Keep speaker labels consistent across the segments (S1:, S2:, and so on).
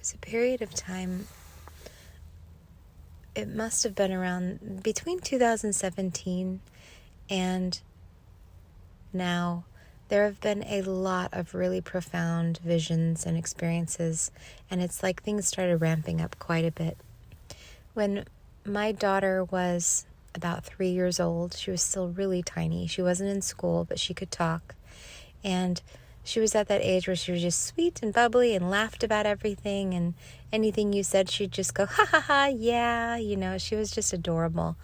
S1: was a period of time, it must have been around between 2017 and now. There have been a lot of really profound visions and experiences, and it's like things started ramping up quite a bit. When my daughter was about 3 years old, she was still really tiny. She wasn't in school, but she could talk. And she was at that age where she was just sweet and bubbly and laughed about everything, and anything you said, she'd just go, ha ha ha, yeah, she was just adorable.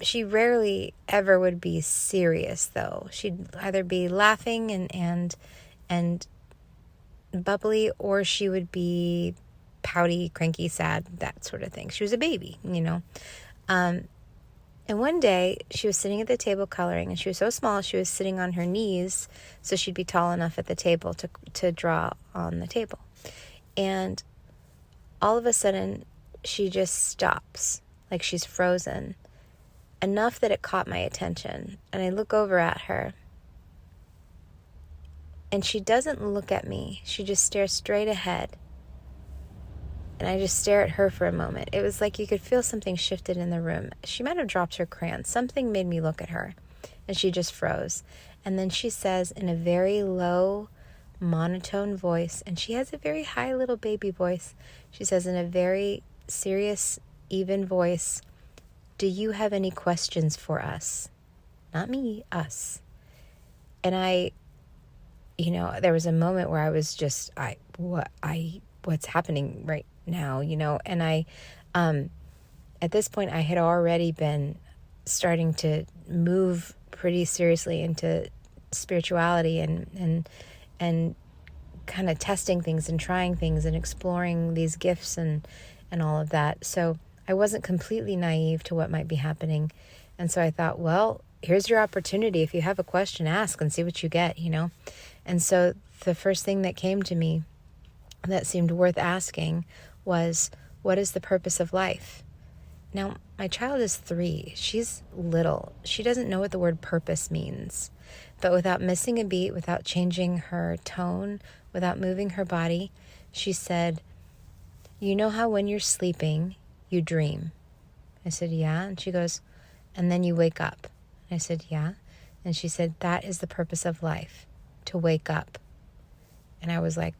S1: She rarely ever would be serious, though. She'd either be laughing and bubbly, or she would be pouty, cranky, sad, that sort of thing. She was a baby, And one day, she was sitting at the table coloring, and she was so small, she was sitting on her knees, so she'd be tall enough at the table to draw on the table. And all of a sudden, she just stops, like she's frozen, enough that it caught my attention. And I look over at her, and she doesn't look at me. She just stares straight ahead. And I just stare at her for a moment. It was like you could feel something shifted in the room. She might have dropped her crayon. Something made me look at her. And she just froze. And then she says in a very low, monotone voice, and she has a very high little baby voice. She says in a very serious, even voice, "Do you have any questions for us?" Not me, us. And there was a moment where I was just, what's happening right now, and I, at this point, I had already been starting to move pretty seriously into spirituality and kind of testing things and trying things and exploring these gifts and all of that. So I wasn't completely naive to what might be happening. And so I thought, well, here's your opportunity. If you have a question, ask and see what you get, And so the first thing that came to me that seemed worth asking was, what is the purpose of life? Now, my child is 3. She's little. She doesn't know what the word purpose means. But without missing a beat, without changing her tone, without moving her body, she said, "You know how when you're sleeping, you dream?" I said, "Yeah." And she goes, "And then you wake up." I said, "Yeah." And she said, "That is the purpose of life, to wake up." And I was like,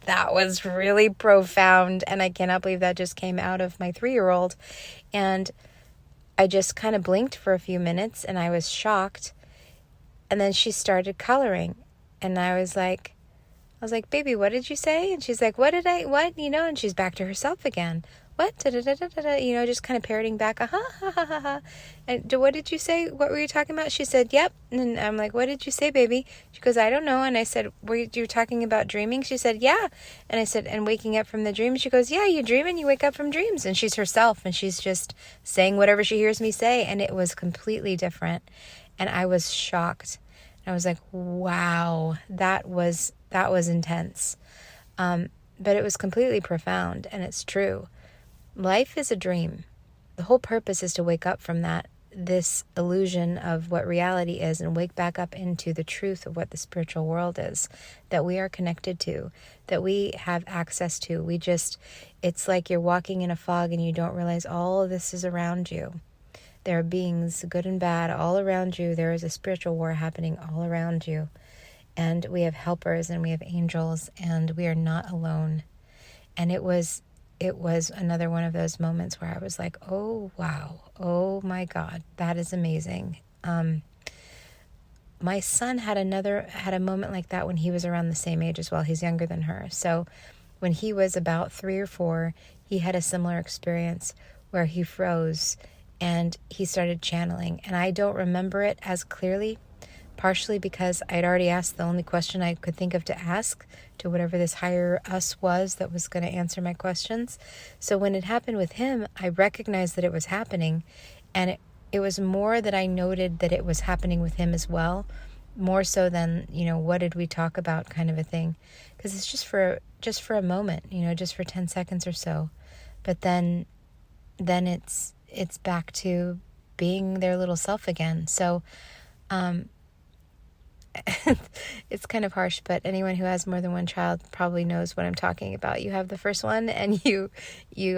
S1: that was really profound. And I cannot believe that just came out of my 3-year-old. And I just kind of blinked for a few minutes, and I was shocked. And then she started coloring. And I was like, "Baby, what did you say?" And she's like, what? And she's back to herself again. What? Da-da-da-da-da-da, just kind of parroting back, ha ha ha ha. And what did you say? What were you talking about? She said, "Yep." And I'm like, "What did you say, baby?" She goes, "I don't know." And I said, "Were you talking about dreaming?" She said, "Yeah." And I said, "And waking up from the dream?" She goes, "Yeah, you dream and you wake up from dreams." And she's herself, and she's just saying whatever she hears me say. And it was completely different. And I was shocked. And I was like, wow, that was intense. But it was completely profound, and it's true. Life is a dream. The whole purpose is to wake up from this illusion of what reality is and wake back up into the truth of what the spiritual world is, that we are connected to, that we have access to. It's like you're walking in a fog and you don't realize all of this is around you. There are beings, good and bad, all around you. There is a spiritual war happening all around you. And we have helpers and we have angels, and we are not alone. And it was another one of those moments where I was like, oh, wow. Oh, my God. That is amazing. My son had a moment like that when he was around the same age as well. He's younger than her. So when he was about 3 or 4, he had a similar experience where he froze and he started channeling. And I don't remember it as clearly, partially because I'd already asked the only question I could think of to ask to whatever this higher us was that was going to answer my questions. So when it happened with him, I recognized that it was happening, and it was more that I noted that it was happening with him as well, more so than, what did we talk about kind of a thing, because it's just for a moment, just for 10 seconds or so. But then it's back to being their little self again. So it's kind of harsh, but anyone who has more than one child probably knows what I'm talking about. You have the first one and you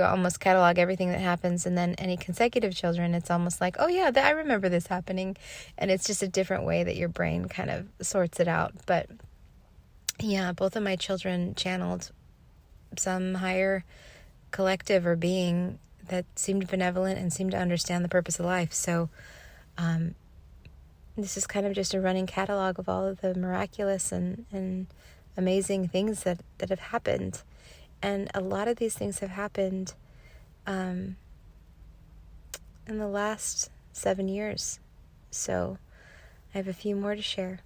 S1: almost catalog everything that happens, and then any consecutive children, it's almost like, oh yeah, I remember this happening, and it's just a different way that your brain kind of sorts it out. But yeah, both of my children channeled some higher collective or being that seemed benevolent and seemed to understand the purpose of life. So this is kind of just a running catalog of all of the miraculous and amazing things that have happened. And a lot of these things have happened in the last 7 years. So I have a few more to share.